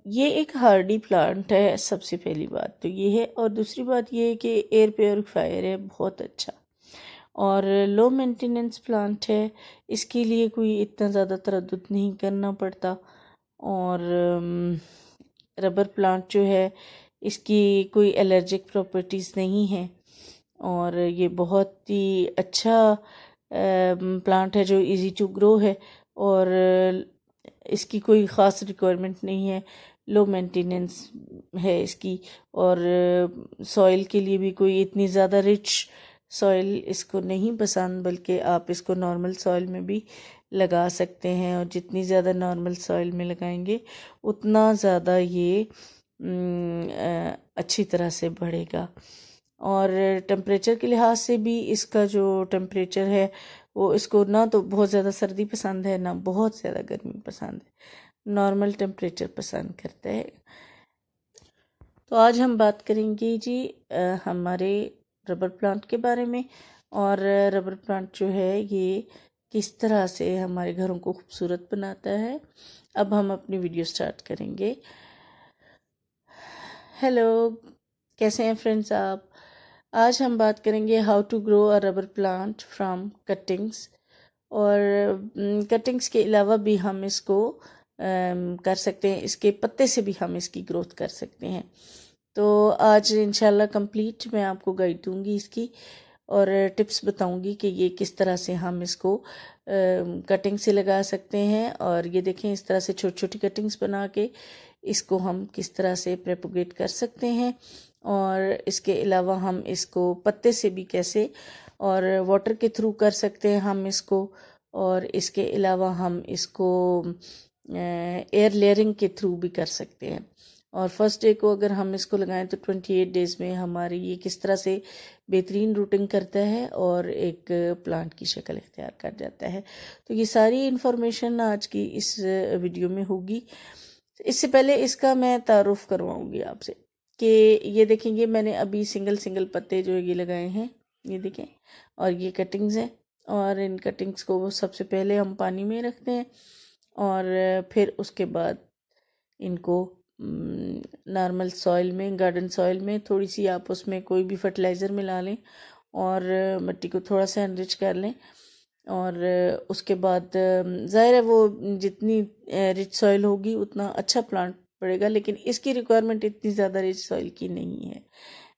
ये एक Hardy plant है। सबसे पहली बात तो ये है, और दूसरी बात ये है कि एयर प्योरीफायर है बहुत अच्छा, और लो मेंटेनेंस प्लांट है। इसके लिए कोई इतना ज़्यादा तरद्दुद नहीं करना पड़ता। और रबर प्लांट जो है इसकी कोई एलर्जिक प्रॉपर्टीज़ नहीं है, और ये बहुत ही अच्छा प्लांट है जो इजी टू ग्रो है, और इसकी कोई ख़ास रिक्वायरमेंट नहीं है, लो मेंटेनेंस है इसकी। और सॉइल के लिए भी कोई इतनी ज़्यादा रिच सॉइल इसको नहीं पसंद, बल्कि आप इसको नॉर्मल सॉइल में भी लगा सकते हैं, और जितनी ज़्यादा नॉर्मल सॉइल में लगाएंगे उतना ज़्यादा ये अच्छी तरह से बढ़ेगा। और टेम्परेचर के लिहाज से भी इसका जो टेम्परेचर है वो इसको ना तो बहुत ज़्यादा सर्दी पसंद है ना बहुत ज़्यादा गर्मी पसंद है, नॉर्मल टेम्परेचर पसंद करता है। तो आज हम बात करेंगे जी हमारे रबर प्लांट के बारे में, और रबर प्लांट जो है ये किस तरह से हमारे घरों को खूबसूरत बनाता है। अब हम अपनी वीडियो स्टार्ट करेंगे। हेलो, कैसे हैं फ्रेंड्स आप? आज हम बात करेंगे how to grow a rubber plant from cuttings. और कटिंग्स के अलावा भी हम इसको कर सकते हैं, इसके पत्ते से भी हम इसकी ग्रोथ कर सकते हैं। तो आज इंशाल्लाह कंप्लीट मैं आपको गाइड दूंगी इसकी, और टिप्स बताऊंगी कि ये किस तरह से हम इसको कटिंग से लगा सकते हैं। और ये देखें, इस तरह से छोटी छोटी कटिंग्स बना के इसको हम किस तरह से प्रोपोगेट कर सकते हैं। और इसके अलावा हम इसको पत्ते से भी कैसे, और वाटर के थ्रू कर सकते हैं हम इसको। और इसके अलावा हम इसको एयर लेयरिंग के थ्रू भी कर सकते हैं। और फर्स्ट डे को अगर हम इसको लगाएं तो 28 डेज़ में हमारी ये किस तरह से बेहतरीन रूटिंग करता है और एक प्लांट की शक्ल इख्तियार कर जाता है। तो ये सारी इन्फॉर्मेशन आज की इस वीडियो में होगी। इससे पहले इसका मैं तारुफ करवाऊंगी आपसे कि ये देखेंगे, मैंने अभी सिंगल सिंगल पत्ते जो ये लगाए हैं, ये देखें, और ये कटिंग्स हैं। और इन कटिंग्स को सबसे पहले हम पानी में रखते हैं, और फिर उसके बाद इनको नॉर्मल सॉइल में, गार्डन सॉइल में थोड़ी सी आप उसमें कोई भी फर्टिलाइज़र मिला लें, और मिट्टी को थोड़ा सा एनरिच कर लें। और उसके बाद ज़ाहिर है वो जितनी रिच सॉइल होगी उतना अच्छा प्लांट पड़ेगा, लेकिन इसकी रिक्वायरमेंट इतनी ज़्यादा रिच सॉइल की नहीं है।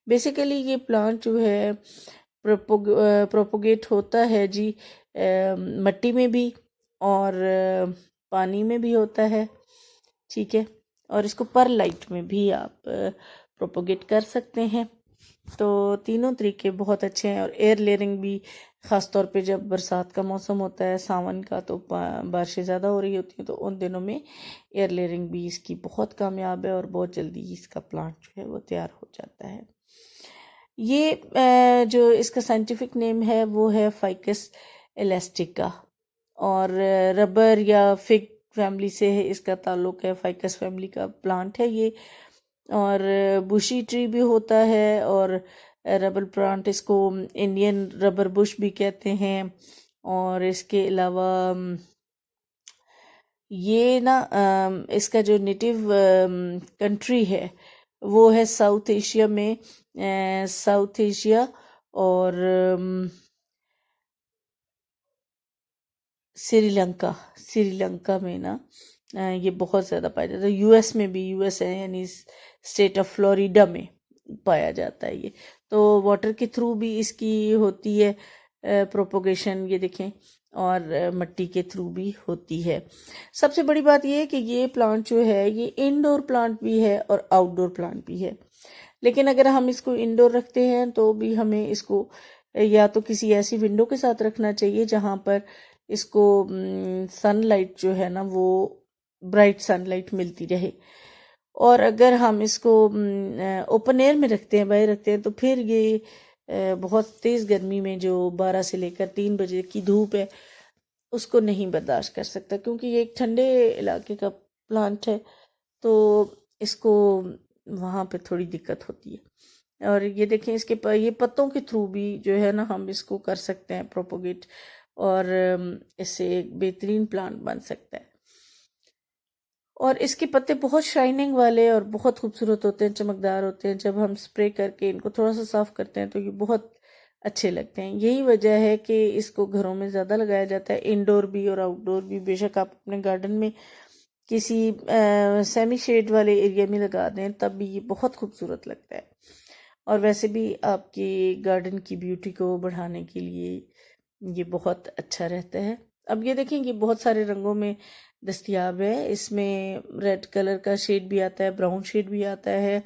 बेसिकली ये प्लांट जो है प्रोपोगेट होता है जी मिट्टी में भी, और पानी में भी होता है, ठीक है। और इसको पर लाइट में भी आप प्रोपोगेट कर सकते हैं। तो तीनों तरीके बहुत अच्छे हैं। और एयर लेयरिंग भी, ख़ास तौर पे जब बरसात का मौसम होता है, सावन का, तो बारिशें ज़्यादा हो रही होती हैं, तो उन दिनों में एयर लेयरिंग भी इसकी बहुत कामयाब है, और बहुत जल्दी इसका प्लांट जो है वो तैयार हो जाता है। ये जो इसका साइंटिफिक नेम है वो है फाइकस एलास्टिका, और रबर या फिग फैमिली से है इसका ताल्लुक है। फाइकस फैमिली का प्लांट है ये, और बुशी ट्री भी होता है, और रबर प्लांट इसको इंडियन रबर बुश भी कहते हैं। और इसके अलावा ये ना इसका जो नेटिव कंट्री है वो है साउथ एशिया में, साउथ एशिया, और श्रीलंका। श्रीलंका में ना ये बहुत ज़्यादा पाया जाता है। यूएस में भी, यूएस है यानी स्टेट ऑफ फ्लोरिडा में पाया जाता है ये। तो वाटर के थ्रू भी इसकी होती है प्रोपोगेशन, ये देखें, और मिट्टी के थ्रू भी होती है। सबसे बड़ी बात ये है कि ये प्लांट जो है ये इंडोर प्लांट भी है और आउटडोर प्लांट भी है। लेकिन अगर हम इसको इंडोर रखते हैं तो भी हमें इसको या तो किसी ऐसी विंडो के साथ रखना चाहिए जहाँ पर इसको सनलाइट जो है ना वो ब्राइट सनलाइट मिलती रहे। और अगर हम इसको ओपन एयर में रखते हैं, बाहर रखते हैं, तो फिर ये बहुत तेज़ गर्मी में जो 12 से लेकर 3 बजे की धूप है उसको नहीं बर्दाश्त कर सकता, क्योंकि ये एक ठंडे इलाके का प्लांट है, तो इसको वहाँ पे थोड़ी दिक्कत होती है। और ये देखें, इसके ये पत्तों के थ्रू भी जो है ना हम इसको कर सकते हैं प्रोपोगेट, और इससे एक बेहतरीन प्लांट बन सकता है। और इसके पत्ते बहुत शाइनिंग वाले और बहुत खूबसूरत होते हैं, चमकदार होते हैं। जब हम स्प्रे करके इनको थोड़ा सा साफ करते हैं तो ये बहुत अच्छे लगते हैं। यही वजह है कि इसको घरों में ज़्यादा लगाया जाता है, इंडोर भी और आउटडोर भी। बेशक आप अपने गार्डन में किसी सेमी शेड वाले एरिया में लगा दें तब भी ये बहुत खूबसूरत लगता है। और वैसे भी आपकी गार्डन की ब्यूटी को बढ़ाने के लिए ये बहुत अच्छा रहता है। अब ये देखें कि बहुत सारे रंगों में दस्तयाब है। इसमें रेड कलर का शेड भी आता है, ब्राउन शेड भी आता है,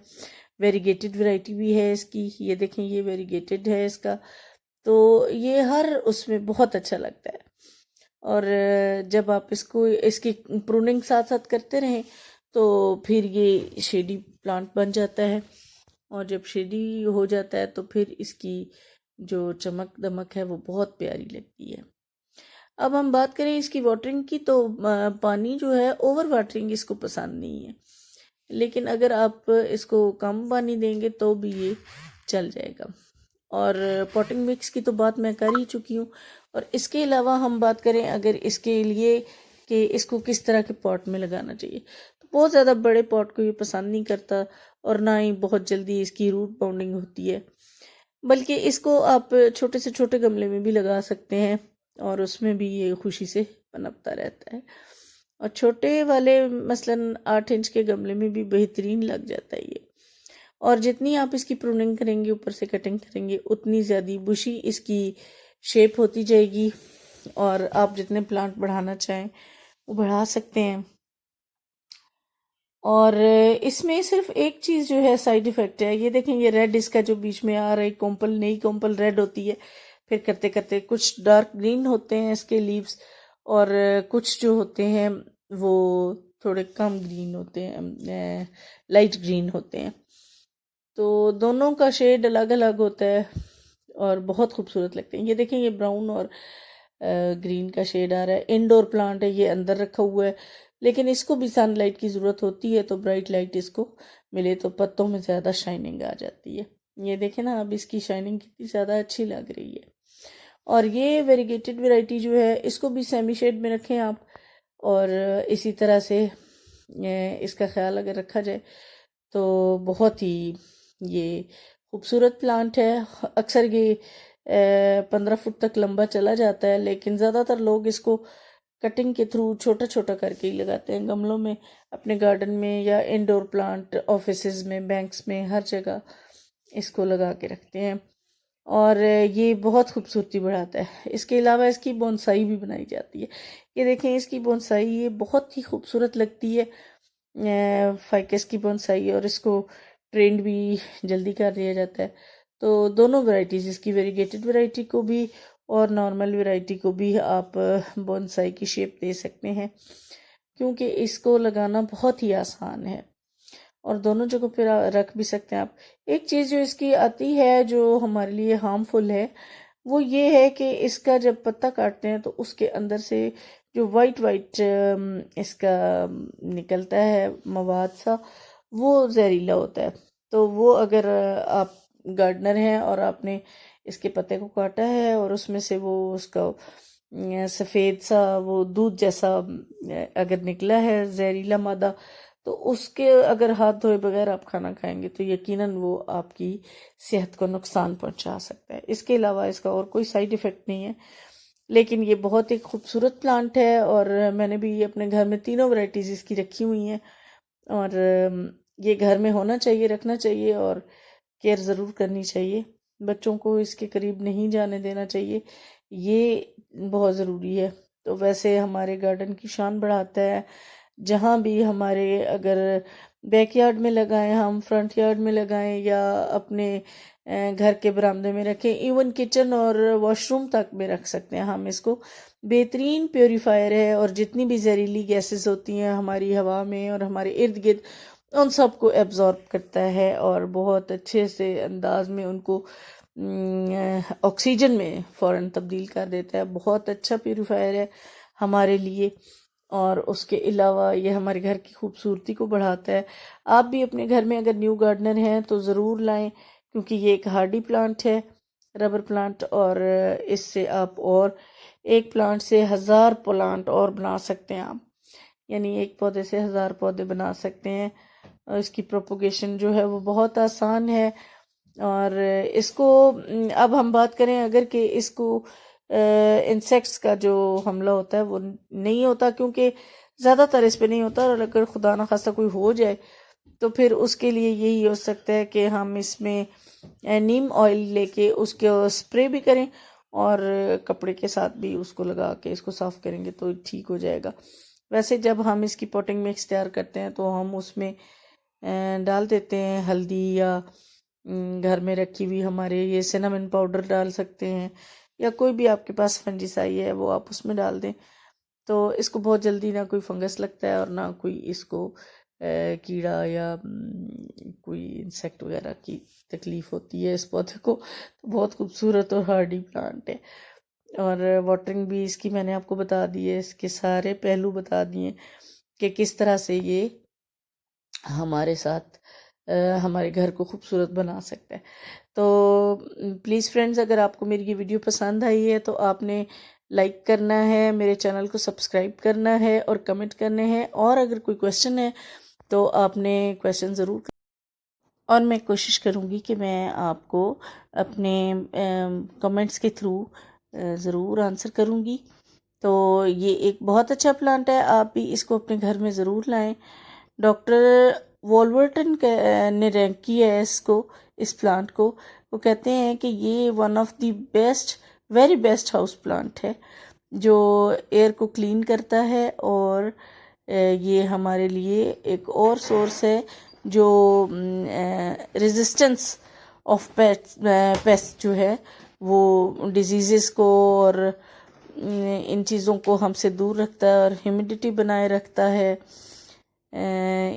वेरीगेटेड वैरायटी भी है इसकी। ये देखें, ये वेरीगेटेड है इसका। तो ये हर उसमें बहुत अच्छा लगता है। और जब आप इसको इसकी प्रूनिंग साथ साथ करते रहें तो फिर ये शेडी प्लांट बन जाता है। और जब शेडी हो जाता है तो फिर इसकी जो चमक दमक है वो बहुत प्यारी लगती है। अब हम बात करें इसकी वाटरिंग की, तो पानी जो है, ओवर वाटरिंग इसको पसंद नहीं है, लेकिन अगर आप इसको कम पानी देंगे तो भी ये चल जाएगा। और पॉटिंग मिक्स की तो बात मैं कर ही चुकी हूँ। और इसके अलावा हम बात करें अगर इसके लिए कि इसको किस तरह के पॉट में लगाना चाहिए, तो बहुत ज़्यादा बड़े पॉट को ये पसंद नहीं करता और ना ही बहुत जल्दी इसकी रूट बाउंडिंग होती है। बल्कि इसको आप छोटे से छोटे गमले में भी लगा सकते हैं और उसमें भी ये खुशी से पनपता रहता है। और छोटे वाले मसलन 8 इंच के गमले में भी बेहतरीन लग जाता है ये। और जितनी आप इसकी प्रूनिंग करेंगे, ऊपर से कटिंग करेंगे, उतनी ज़्यादा बुशी इसकी शेप होती जाएगी और आप जितने प्लांट बढ़ाना चाहें वो बढ़ा सकते हैं। और इसमें सिर्फ एक चीज़ जो है साइड इफ़ेक्ट है, ये देखें, ये रेड इसका जो बीच में आ रहा है कोम्पल, नई कोम्पल रेड होती है। फिर करते करते कुछ डार्क ग्रीन होते हैं इसके लीव्स और कुछ जो होते हैं वो थोड़े कम ग्रीन होते हैं, लाइट ग्रीन होते हैं। तो दोनों का शेड अलग अलग होता है और बहुत खूबसूरत लगते हैं। ये देखें, ये ब्राउन और ग्रीन का शेड आ रहा है। इंडोर प्लांट है, ये अंदर रखा हुआ है, लेकिन इसको भी सनलाइट की ज़रूरत होती है, तो ब्राइट लाइट इसको मिले तो पत्तों में ज़्यादा शाइनिंग आ जाती है। ये देखें ना, अब इसकी शाइनिंग कितनी ज़्यादा अच्छी लग रही है। और ये वेरीगेटेड वैरायटी जो है, इसको भी सेमी शेड में रखें आप, और इसी तरह से इसका ख्याल अगर रखा जाए तो बहुत ही ये खूबसूरत प्लांट है। अक्सर ये 15 फुट तक लंबा चला जाता है, लेकिन ज़्यादातर लोग इसको कटिंग के थ्रू छोटा छोटा करके ही लगाते हैं गमलों में, अपने गार्डन में या इंडोर प्लांट ऑफिसेज में, बैंक्स में, हर जगह इसको लगा के रखते हैं और ये बहुत खूबसूरती बढ़ाता है। इसके अलावा इसकी बोनसाई भी बनाई जाती है। ये देखें, इसकी बोनसाई ये बहुत ही खूबसूरत लगती है, फाइकस की बोनसाई, और इसको ट्रेंड भी जल्दी कर दिया जाता है। तो दोनों वैरायटीज़, इसकी वेरीगेटेड वैरायटी को भी और नॉर्मल वैरायटी को भी आप बोनसाई की शेप दे सकते हैं, क्योंकि इसको लगाना बहुत ही आसान है और दोनों जगहों पर रख भी सकते हैं आप। एक चीज़ जो इसकी आती है जो हमारे लिए हार्मफुल है, वो ये है कि इसका जब पत्ता काटते हैं तो उसके अंदर से जो वाइट वाइट इसका निकलता है मवाद सा, वो जहरीला होता है। तो वो अगर आप गार्डनर हैं और आपने इसके पत्ते को काटा है और उसमें से वो उसका सफ़ेद सा वो दूध जैसा अगर निकला है जहरीला मादा, तो उसके अगर हाथ धोए बगैर आप खाना खाएंगे तो यकीनन वो आपकी सेहत को नुकसान पहुंचा सकता है। इसके अलावा इसका और कोई साइड इफ़ेक्ट नहीं है, लेकिन ये बहुत ही खूबसूरत प्लांट है और मैंने भी अपने घर में तीनों वैरायटीज़ इसकी रखी हुई हैं और ये घर में होना चाहिए, रखना चाहिए और केयर ज़रूर करनी चाहिए। बच्चों को इसके करीब नहीं जाने देना चाहिए, ये बहुत ज़रूरी है। तो वैसे हमारे गार्डन की शान बढ़ाता है। जहाँ भी हमारे, अगर बैकयार्ड में लगाएं हम, फ्रंट यार्ड में लगाएं या अपने घर के बरामदे में रखें, इवन किचन और वॉशरूम तक में रख सकते हैं हम इसको। बेहतरीन प्योरीफायर है और जितनी भी जहरीली गैसेस होती हैं हमारी हवा में और हमारे इर्द गिर्द, उन सबको एब्जॉर्ब करता है और बहुत अच्छे से अंदाज में उनको ऑक्सीजन में फ़ौरन तब्दील कर देता है। बहुत अच्छा प्योरीफायर है हमारे लिए और उसके अलावा ये हमारे घर की खूबसूरती को बढ़ाता है। आप भी अपने घर में अगर न्यू गार्डनर हैं तो ज़रूर लाएं, क्योंकि ये एक हार्डी प्लांट है, रबर प्लांट, और इससे आप और एक प्लांट से 1000 प्लांट और बना सकते हैं आप। यानी एक पौधे से 1000 पौधे बना सकते हैं। और इसकी प्रोपोगेशन जो है वो बहुत आसान है। और इसको अब हम बात करें अगर कि इसको इंसेक्ट्स का जो हमला होता है वो नहीं होता, क्योंकि ज़्यादातर इस पे नहीं होता। और अगर खुदा ना खास्ता कोई हो जाए तो फिर उसके लिए यही हो सकता है कि हम इसमें नीम ऑयल लेके उसके स्प्रे भी करें और कपड़े के साथ भी उसको लगा के इसको साफ़ करेंगे तो ठीक हो जाएगा। वैसे जब हम इसकी पॉटिंग मिक्स तैयार करते हैं तो हम उसमें डाल देते हैं हल्दी या घर में रखी हुई हमारे ये सिनेमन पाउडर डाल सकते हैं, या कोई भी आपके पास फंजीसाई है वो आप उसमें डाल दें। तो इसको बहुत जल्दी ना कोई फंगस लगता है और ना कोई इसको कीड़ा या कोई इंसेक्ट वगैरह की तकलीफ होती है इस पौधे को। तो बहुत खूबसूरत और हार्डी प्लांट है। और वाटरिंग भी इसकी मैंने आपको बता दी है, इसके सारे पहलू बता दिए कि किस तरह से ये हमारे साथ हमारे घर को खूबसूरत बना सकता है। तो प्लीज़ फ्रेंड्स, अगर आपको मेरी ये वीडियो पसंद आई है तो आपने लाइक करना है, मेरे चैनल को सब्सक्राइब करना है और कमेंट करने हैं। और अगर कोई क्वेश्चन है तो आपने क्वेश्चन ज़रूर, और मैं कोशिश करूँगी कि मैं आपको अपने कमेंट्स के थ्रू ज़रूर आंसर करूँगी। तो ये एक बहुत अच्छा प्लांट है, आप भी इसको अपने घर में ज़रूर लाएं। डॉक्टर वॉल्वर्टन ने रैंक किया है इसको, इस प्लांट को। वो कहते हैं कि ये one of the best, very best house plant है जो एयर को क्लीन करता है। और ये हमारे लिए एक और सोर्स है जो रेजिस्टेंस ऑफ पेस्ट जो है वो डिजीज़ को और इन चीज़ों को हमसे दूर रखता है और ह्यूमिडिटी बनाए रखता है,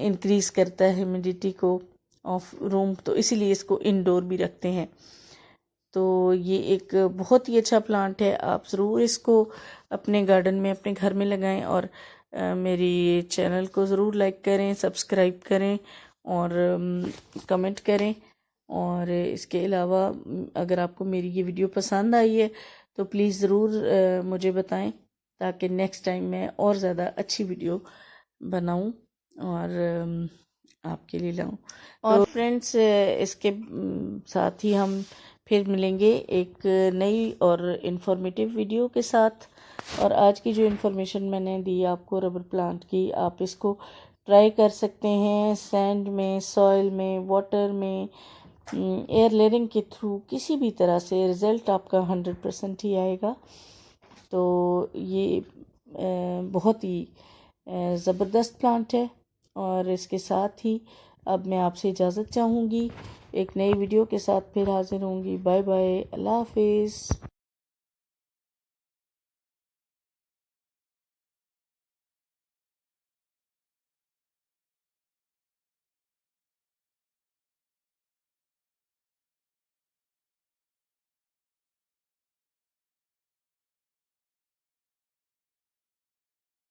इंक्रीज़ करता है ह्यूमिडिटी को ऑफ रूम। तो इसीलिए इसको इंडोर भी रखते हैं। तो ये एक बहुत ही अच्छा प्लांट है, आप ज़रूर इसको अपने गार्डन में, अपने घर में लगाएं। और मेरी चैनल को ज़रूर लाइक करें, सब्सक्राइब करें और कमेंट करें। और इसके अलावा अगर आपको मेरी ये वीडियो पसंद आई है तो प्लीज़ ज़रूर मुझे बताएं, ताकि नेक्स्ट टाइम मैं और ज़्यादा अच्छी वीडियो बनाऊं और आपके लिए लाऊं। और फ्रेंड्स, इसके साथ ही हम फिर मिलेंगे एक नई और इन्फॉर्मेटिव वीडियो के साथ। और आज की जो इन्फॉर्मेशन मैंने दी आपको रबर प्लांट की, आप इसको ट्राई कर सकते हैं सैंड में, सॉइल में, वाटर में, एयर लेयरिंग के थ्रू, किसी भी तरह से रिज़ल्ट आपका 100% ही आएगा। तो ये बहुत ही ज़बरदस्त प्लांट है। और इसके साथ ही अब मैं आपसे इजाज़त चाहूँगी, एक नई वीडियो के साथ फिर हाजिर होंगी। बाय बाय, अल्लाह हाफिज़।